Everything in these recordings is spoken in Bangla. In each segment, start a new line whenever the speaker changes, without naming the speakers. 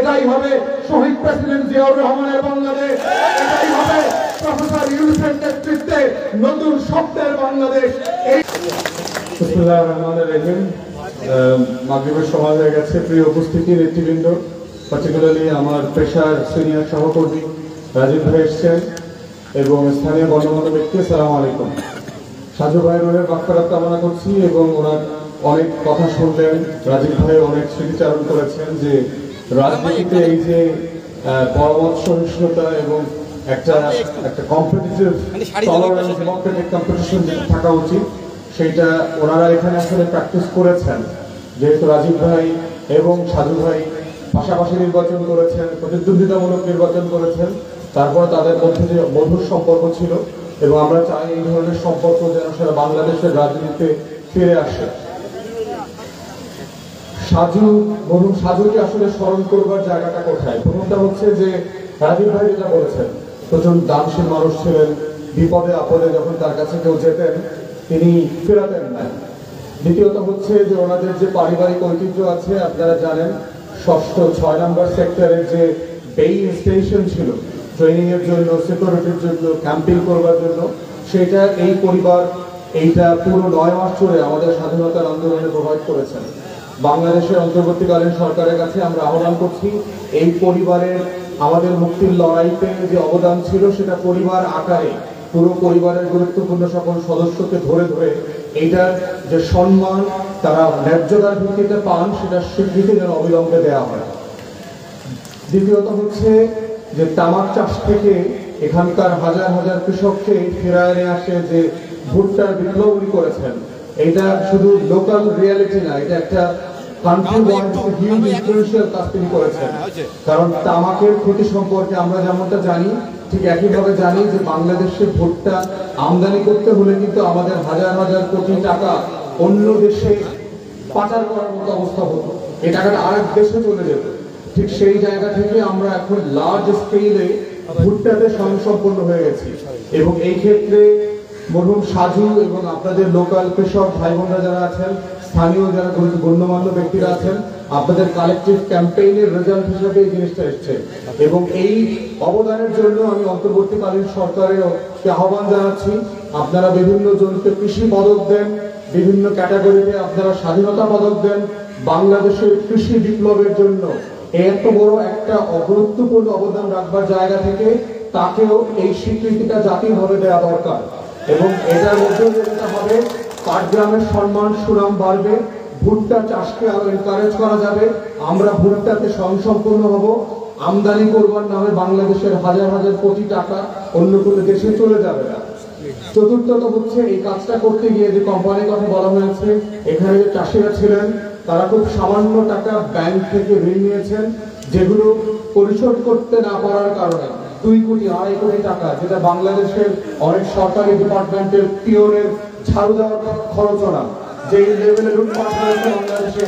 এটাই হবে শহীদ প্রেসিডেন্ট জিয়াউর রহমানের বাংলাদেশ, এটাই হবে প্রফেসর ইউনূসের নেতৃত্বে নতুন স্বপ্নের বাংলাদেশ।
বিসমিল্লাহির রহমানির রহিম। মাগরিবের সময় হয়ে গেছে। প্রিয় উপস্থিতি, নেতৃবৃন্দ, পার্টিকুলারলি আমার পেশার সিনিয়র সহকর্মী রাজীব ভাই এসছেন এবং স্থানীয় গণ্যমান্য ব্যক্তি, আসসালামু আলাইকুম। সাজু ভাইয়ের রোহের বাক্যরাত কামনা করছি এবং ওনার অনেক কথা শুনলেন। রাজীব ভাই অনেক স্মৃতিচারণ করেছেন যে রাজনীতিতে এই যে পরামর্শ সহিষ্ণুতা এবং একটা কম্পিটিটিভ টলারেন্স, ডেমোক্রেটিক কম্পিটিশন যেটা থাকা উচিত, সেইটা ওনারা এখানে আসলে প্র্যাকটিস করেছেন। যেহেতু রাজীব ভাই এবং সাজু ভাই পাশাপাশি নির্বাচন করেছেন, প্রতিদ্বন্দ্বিতামূলক নির্বাচন করেছেন, তারপর তাদের মধ্যে যে মধুর সম্পর্ক ছিল এবং আমরা চাই এই ধরনের সম্পর্ক যেন সারা বাংলাদেশের রাজনীতিতে ফিরে আসে। সাজুকে আসলে স্মরণ করবার জায়গাটা কোথায়? প্রথমটা হচ্ছে যে রাজীব ভাই যেটা বলেছেন, প্রচুর দানশীল মানুষ ছিলেন, বিপদে আপদে যখন তার কাছে কেউ যেতেন তিনি ফেরাতেন না। দ্বিতীয়ত হচ্ছে যে ওনাদের যে পারিবারিক ঐতিহ্য আছে, আপনারা জানেন 6 নম্বর সেক্টরের যে বেইং স্টেশন ছিল ট্রেনিং এর জন্য, সিকিউরিটির জন্য, ক্যাম্পিং করবার জন্য, সেটা এই পরিবার এইটা পুরো 9 মাস ধরে আমাদের স্বাধীনতার আন্দোলনে প্রোভাইড করেছেন। বাংলাদেশের অন্তর্বর্তীকালীন সরকারের কাছে আমরা আহ্বান করছি, এই পরিবারের আমাদের মুক্তির লড়াইতে যে অবদান ছিল সেটা পরিবার আকারে পুরো পরিবারের গুরুত্বপূর্ণ সকল সদস্যকে ধরে ধরে এইটার যে সম্মান তারা ন্যায্যতার ভিত্তিতে পান সেটা স্বীকৃতি যেন অবিলম্বে দেওয়া হয়। দ্বিতীয়ত হচ্ছে যে তামাক চাষ থেকে এখানকার হাজার হাজার কৃষককে ফেরায় নিয়ে আসে যে ভুট্টার বিপ্লব উনি করেছেন, এটা শুধু লোকাল রিয়ালিটি না, এটা একটা কান্ট্রি ওয়াইড হিউজ ইনফ্লুয়েন্সিয়াল কাজ তিনি করেছেন। কারণ তামাকের ক্ষতি সম্পর্কে আমরা যেমনটা জানি, ঠিক একইভাবে জানি যে বাংলাদেশে ভুট্টা আমদানি করতে হলে কিন্তু আমাদের হাজার হাজার কোটি টাকা অন্য দেশে পাচার করার মতো অবস্থা হতো, এই টাকাটা আরেক দেশে চলে যেত। ঠিক সেই জায়গা থেকে আমরা এখন লার্জ স্কেলে ভুট্টাতে স্বয়ংসম্পন্ন হয়ে গেছি এবং এই ক্ষেত্রে মরহুম সাজু এবং আপনাদের লোকাল কৃষক ভাই বোনরা যারা আছেন, স্থানীয় যারা গণ্যমান্য ব্যক্তিরা আছেন, আপনাদের কালেকটিভ ক্যাম্পেইনের রেজাল্ট হিসেবে এই জিনিসটা এসছে এবং এই অবদানের জন্য আমি অন্তর্বর্তীকালীন সরকারের আহ্বান জানাচ্ছি, আপনারা বিভিন্ন জনকে কৃষি পদক দেন, বিভিন্ন ক্যাটাগরিতে আপনারা স্বাধীনতা পদক দেন। বাংলাদেশের কৃষি বিপ্লবের জন্য এত বড় একটা অগুরুত্বপূর্ণ অবদান রাখবার জায়গা থেকে তাকেও এই স্বীকৃতিটা জাতীয়ভাবে দেওয়া দরকার এবং এটার মধ্যে যেটা হবে পাটগ্রামের সম্মান সুনাম বাড়বে, ভুট্টা চাষকে আরো এনকারেজ করা যাবে, আমরা ভুট্টাতে স্বয়ংসম্পূর্ণ হব, আমদানি করবার নামে বাংলাদেশের হাজার হাজার কোটি টাকা অন্য কোনো দেশে চলে যাবে না। চতুর্থত হচ্ছে এই কাজটা করতে গিয়ে যে কোম্পানির কথা বলা হয়েছে, এখানে যে চাষিরা ছিলেন তারা খুব সামান্য টাকা ব্যাংক থেকে ঋণ নিয়েছেন, যেগুলো পরিশোধ করতে না পারার কারণে 2 কোটি 2.5 কোটি টাকা, যেটা বাংলাদেশের অনেক সরকারি ডিপার্টমেন্টের পিওনের ঝাড়ু দেওয়ার খরচ না, যে লেভেলে লুটপাট হয়েছে বাংলাদেশে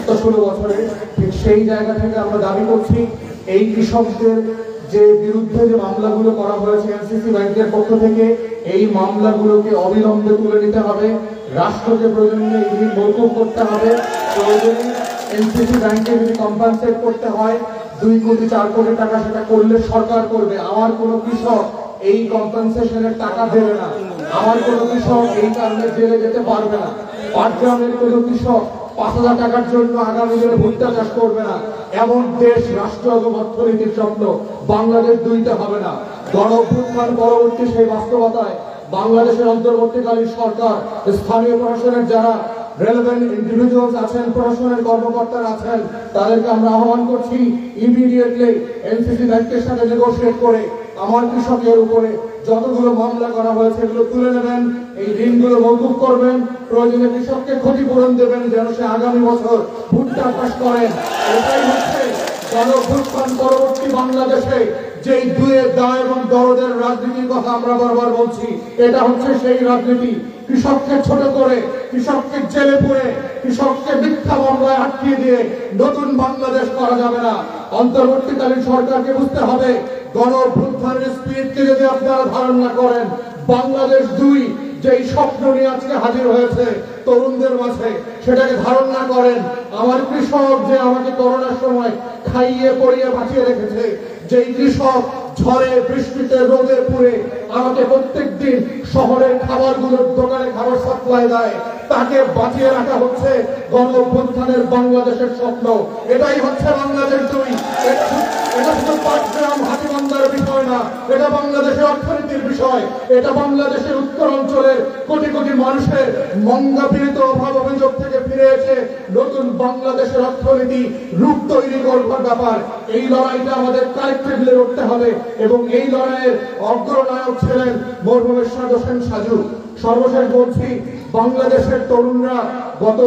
16 বছরে, ঠিক সেই জায়গা থেকে আমরা দাবি করছি এই কৃষকদের যে বিরুদ্ধে যে মামলাগুলো করা হয়েছে এনসিসি ব্যাংকের পক্ষ থেকে, এই মামলাগুলোকে অবিলম্বে তুলে নিতে হবে, রাষ্ট্রকে প্রয়োজনে এই ঋণ মৌকুফ করতে হবে, প্রয়োজনে এনসিসি ব্যাংকে যদি কম্পেনসেট করতে হয় 2 কোটি 4 কোটি টাকা সেটা করলে সরকার করবে। আমার কোনো কৃষক এই কম্পেনসেশনের টাকা দেবে না, আমার কোনো কৃষক এই কারণে জেলে যেতে পারবে না, পাটগ্রামের কোনো কৃষক 5,000 টাকার জন্য আগামী দিনে ভুট্টা চাষ করবে না। এমন দেশ, রাষ্ট্র এবং অর্থনীতির স্বপ্ন বাংলাদেশ দুইটা হবে না। গণঅভ্যুত্থান পরবর্তী সেই বাস্তবতায় বাংলাদেশের অন্তর্বর্তীকালীন সরকার, স্থানীয় প্রশাসনের যারা রেলেভেন্ট ইন্ডিভিজুয়ালস আছেন, প্রশাসনের কর্মকর্তারা আছেন, তাদেরকে আমরা আহ্বান করছি ইমিডিয়েটলি এনসিসি ব্যাংকের সাথে নেগোশিয়েট করে আমার কৃষকের উপরে যতগুলো মামলা করা হয়েছে এগুলো তুলে নেবেন, এই ঋণগুলো মৌকুফ করবেন, প্রয়োজনে কৃষককে ক্ষতিপূরণ দেবেন যেন সে আগামী বছর ভুট্টা চাষ করেন। এটাই হচ্ছে গণঅভ্যুত্থান পরবর্তী বাংলাদেশে যেই দুয়ের দায় এবং দরদের রাজনীতির কথা আমরা বারবার বলছি, এটা হচ্ছে সেই রাজনীতি। কৃষককে ছোট করে, কৃষককে জেলে পুরে, কৃষককে মিথ্যা মামলায় আটকিয়ে দিয়ে নতুন বাংলাদেশ করা যাবে না। অন্তর্বর্তীকালীন সরকারকে বুঝতে হবে, গণঅভ্যুত্থানের স্পিরিটকে যদি আপনারা ধারণ না করেন, বাংলাদেশ 2 যেই স্বপ্ন নিয়ে আজকে হাজির হয়েছে তরুণদের মাঝে,
সেটাকে ধারণ না করেন। আমার কৃষক যে আমাকে করোনার সময় খাইয়ে পরিয়ে বাঁচিয়ে রেখেছে, যেই কৃষক ঝড়ে বৃষ্টিতে রোদে পুড়ে আমাকে প্রত্যেকদিন শহরের খাবারগুলোর দোকানে খাবার সাপ্লাই দেয়, তাকে বাঁচিয়ে রাখা হচ্ছে গণ অভ্যুত্থানের বাংলাদেশের স্বপ্ন। এটাই হচ্ছে বাংলাদেশ 2। এটা শুধু পাটগ্রাম হাতীবান্ধার বিষয় না, এটা বাংলাদেশের অর্থনীতির বিষয়। এটা বাংলাদেশের উত্তর অঞ্চলের কোটি কোটি মানুষের মঙ্গাপীড়িত অভাব অভিযোগ থেকে ফিরে এসে নতুন বাংলাদেশের অর্থনীতি রূপ তৈরি করবার ব্যাপার। এই লড়াইটা আমাদের কালেক্টিভলি লড়তে হবে এবং এই লড়াইয়ের অগ্রনায়ক ছিলেন মরহুম এরশাদ হোসেন সাজু। সর্বশেষ বলছি, বাংলাদেশের তরুণরা গত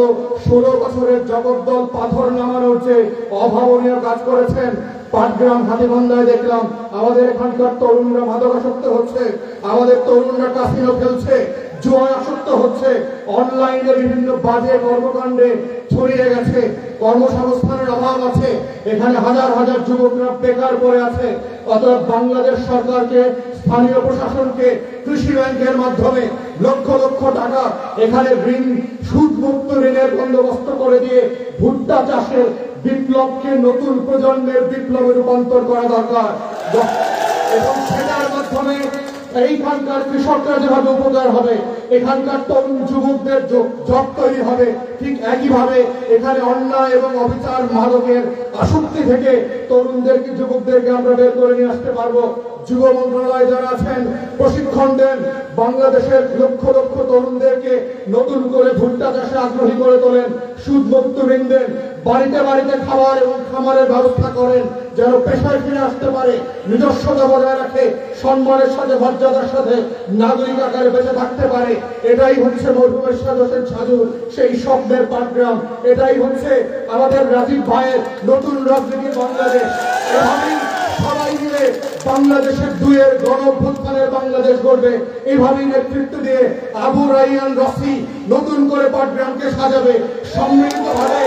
16 বছরের জগদ্দল পাথর নামানোর যে অভাবনীয় কাজ করেছেন, পাটগ্রাম হাতীবান্ধায় দেখলাম আমাদের এখানকার তরুণরা মাদকাসক্ত হচ্ছে, আমাদের তরুণরা কাসিনো খেলছে, জুয়ায় আসক্ত হচ্ছে, অনলাইনে বিভিন্ন বাজে কর্মকাণ্ডে ছড়িয়ে গেছে, কর্মসংস্থানের অভাব আছে, এখানে হাজার হাজার যুবকরা বেকার পড়ে আছে। অতএব বাংলাদেশ সরকারকে, স্থানীয় প্রশাসনকে কৃষি ব্যাংকের মাধ্যমে লক্ষ লক্ষ টাকা এখানে ঋণ, সুদমুক্ত ঋণের বন্দোবস্ত করে দিয়ে ভুট্টা চাষের বিপ্লবকে নতুন প্রজন্মের বিপ্লবে রূপান্তর করা দরকার এবং সেটার মাধ্যমে এইখানকার কৃষকরা যেভাবে উপকার হবে, এখানকার তরুণ যুবকদের জব তৈরি হবে, ঠিক একইভাবে এখানে অন্যায় এবং অবিচার মাদকের আসক্তি থেকে তরুণদেরকে, যুবকদেরকে আমরা বের করে নিয়ে আসতে পারবো। যুব মন্ত্রণালয় যারা আছেন প্রশিক্ষণ দেন, বাংলাদেশের লক্ষ লক্ষ তরুণদেরকে নতুন করে ভুট্টা চাষে আগ্রহী করে তোলেন, সুদমুক্ত ঋণ দেন, বাড়িতে বাড়িতে খাবার এবং খামারের ব্যবস্থা করেন, যেন পেশায় ফিরে আসতে পারে, নিজস্বতা বজায় রাখে, সম্মানের সাথে মর্যাদার সাথে নাগরিক আকারে বেঁচে থাকতে পারে। এটাই হচ্ছে মরহুম এরশাদ হোসেন সাজুর সেই স্বপ্নের পাটগ্রাম। এটাই হচ্ছে আমাদের রাজীব ভাইয়ের নতুন রাজনীতির বাংলাদেশ। এভাবেই সবাই মিলে বাংলাদেশের 2-এর গণ অভ্যুত্থানের বাংলাদেশ গড়বে। এইভাবেই নেতৃত্ব দিয়ে আবু রাইয়ান রসি নতুন করে পাটগ্রামকে সাজাবে। সম্মিলিতভাবে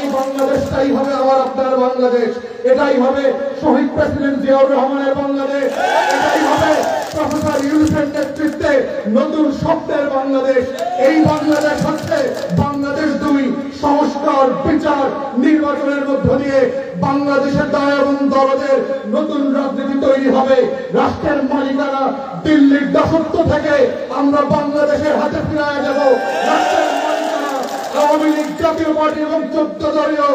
এই বাংলাদেশটাই হবে আমার আপনার বাংলাদেশ। এটাই হবে শহীদ প্রেসিডেন্ট জিয়াউর রহমানের বাংলাদেশ। এটাই হবে প্রফেসর ইউনূসের নেতৃত্বে নতুন স্বপ্নের বাংলাদেশ। এই বাংলাদেশ হচ্ছে বাংলাদেশ 2। সংস্কার, বিচার, নির্বাচনের মধ্য দিয়ে বাংলাদেশের দায় এবং দরদের নতুন রাজনীতি তৈরি হবে। রাষ্ট্রের মালিকানা দিল্লির দাসত্ব থেকে আমরা বাংলাদেশের হাতে ফিরিয়ে যাব। রাষ্ট্রের মালিকানা আওয়ামী লীগ, জাতীয় পার্টি এবং 14 দলীয়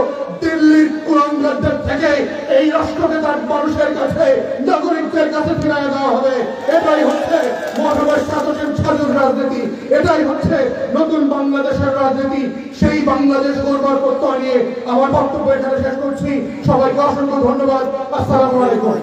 দিল্লির কুলাঙ্গারদের থেকে এই রাষ্ট্রকে তার মানুষের কাছে, নাগরিকদের কাছে ফিরিয়ে দেওয়া হবে। এটাই হচ্ছে মরহুম এরশাদ হোসেন সাজুর রাজনীতি। এটাই হচ্ছে নতুন বাংলাদেশের রাজনীতি। সেই বাংলাদেশ গড়বার প্রত্যয় নিয়ে আমার বক্তব্য এখানে শেষ করছি। সবাইকে অসংখ্য ধন্যবাদ। আসসালামু আলাইকুম।